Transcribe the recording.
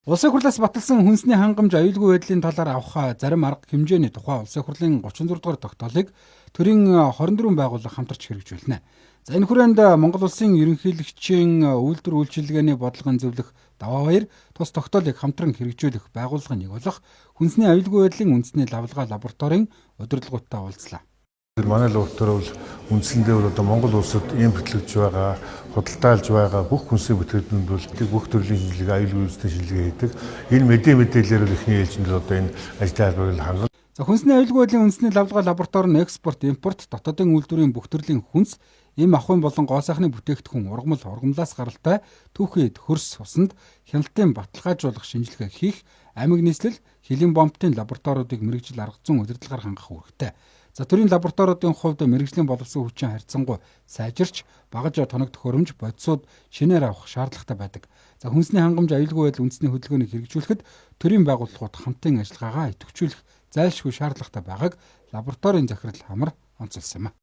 Улсын хурлаас баталсан хүнсний хангамж аюулгүй байдлын талаар авах зарим арга хэмжээний тухай улсын хурлын 34 дугаар тогтоолыг төрийн 24 байгууллага хамтарч хэрэгжүүлнэ. За энэ хүрээнд Монгол улсын ерөнхийлөгчийн үйлдвэр үйлчилгээний бодлогын зөвлөх даваа баяр тус тогтоолыг хамтран хэрэгжүүлэх байгууллагын нэг болох хүнсний аюулгүй байдлын үндэсний лавлгаа лабораторийн удирдлагуудтай уулзлаа. Манай лаборатори бол үндсэндээ одоо Монгол улсад импортлогдж байгаа, худалдаалж байгаа бүх хүнсний бүтээгдэхүүнд бол бүх төрлийн шинжилгээ, аюулгүй үндэсний шинжилгээ хийдэг. Энэ мэдээлэлээр бол эхний ээлжинд одоо энэ ажлын албыг хангана. За хүнсний аюулгүй байдлын үндэсний лавлгаа лаборатори нь экспорт, импорт, дотоодын үйлдвэрийн бүх төрлийн хүнс, эм ахуйн болон гоо сайхны бүтээгдэхүүн, ургамлаас гаралтай түүхийд хөрс усанд хяналтын баталгаажуулах шинжилгээ хийх, амиг нийслэл, хилийн бомбтын лабораториудыг мэргэжил арга зүйн удирдлагаар хангах үүрэгтэй. За төрийн лабораториудын хувьд мэргэжлийн боловсон хүчин харьцангуй сайжирч багаж тоног төхөөрөмж бодисууд шинээр авах шаардлагатай байдаг. За хүнсний хангамж аюулгүй байдал үндэсний хөдөлгөөнийг хэрэгжүүлэхэд төрийн байгууллагууд хамтын ажиллагаагаа идэвхжүүлэх зайлшгүй шаардлагатай байгааг лабораторийн захирал Хамар онцолсон юм.